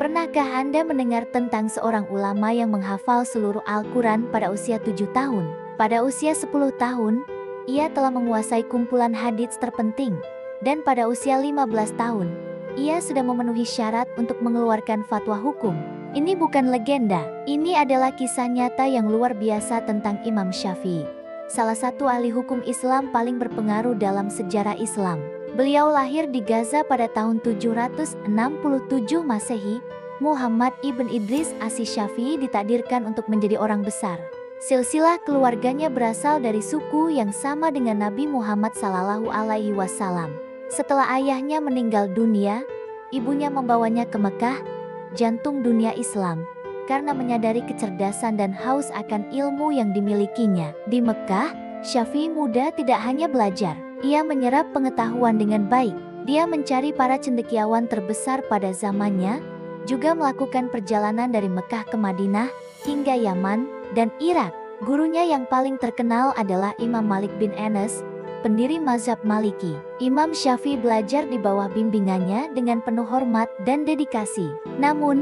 Pernahkah Anda mendengar tentang seorang ulama yang menghafal seluruh Al-Quran pada usia 7 tahun? Pada usia 10 tahun, ia telah menguasai kumpulan hadits terpenting. Dan pada usia 15 tahun, ia sudah memenuhi syarat untuk mengeluarkan fatwa hukum. Ini bukan legenda, ini adalah kisah nyata yang luar biasa tentang Imam Syafi'i, salah satu ahli hukum Islam paling berpengaruh dalam sejarah Islam. Beliau lahir di Gaza pada tahun 767 Masehi. Muhammad ibn Idris Asy-Syafi'i ditakdirkan untuk menjadi orang besar. Silsilah keluarganya berasal dari suku yang sama dengan Nabi Muhammad SAW. Setelah ayahnya meninggal dunia, ibunya membawanya ke Mekah, jantung dunia Islam, karena menyadari kecerdasan dan haus akan ilmu yang dimilikinya. Di Mekah, Syafi'i muda tidak hanya belajar, ia menyerap pengetahuan dengan baik. Dia mencari para cendekiawan terbesar pada zamannya, juga melakukan perjalanan dari Mekah ke Madinah, hingga Yaman, dan Irak. Gurunya yang paling terkenal adalah Imam Malik bin Anas, pendiri mazhab Maliki. Imam Syafi'i belajar di bawah bimbingannya dengan penuh hormat dan dedikasi. Namun,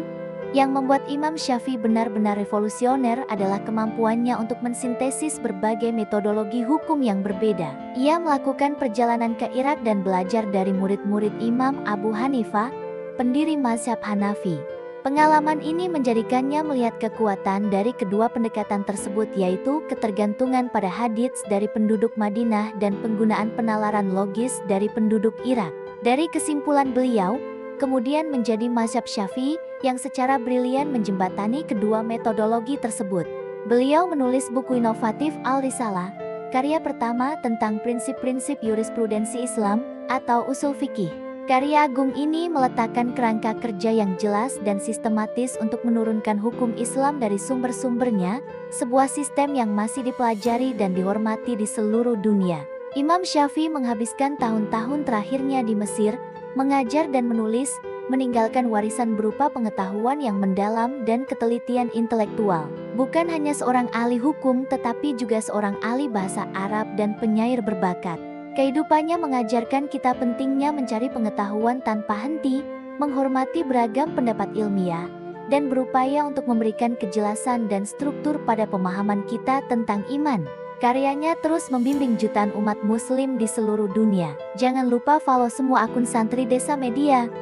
yang membuat Imam Syafi'i benar-benar revolusioner adalah kemampuannya untuk mensintesis berbagai metodologi hukum yang berbeda. Ia melakukan perjalanan ke Irak dan belajar dari murid-murid Imam Abu Hanifah, pendiri mazhab Hanafi. Pengalaman ini menjadikannya melihat kekuatan dari kedua pendekatan tersebut, yaitu ketergantungan pada hadits dari penduduk Madinah dan penggunaan penalaran logis dari penduduk Irak. Dari kesimpulan beliau, kemudian menjadi mazhab Syafi'i yang secara brilian menjembatani kedua metodologi tersebut. Beliau menulis buku inovatif Al-Risalah, karya pertama tentang prinsip-prinsip jurisprudensi Islam atau usul fikih. Karya agung ini meletakkan kerangka kerja yang jelas dan sistematis untuk menurunkan hukum Islam dari sumber-sumbernya, sebuah sistem yang masih dipelajari dan dihormati di seluruh dunia. Imam Syafi'i menghabiskan tahun-tahun terakhirnya di Mesir, mengajar dan menulis, meninggalkan warisan berupa pengetahuan yang mendalam dan ketelitian intelektual. Bukan hanya seorang ahli hukum tetapi juga seorang ahli bahasa Arab dan penyair berbakat. Kehidupannya mengajarkan kita pentingnya mencari pengetahuan tanpa henti, menghormati beragam pendapat ilmiah, dan berupaya untuk memberikan kejelasan dan struktur pada pemahaman kita tentang iman. Karyanya terus membimbing jutaan umat muslim di seluruh dunia. Jangan lupa follow semua akun Santri Desa Media.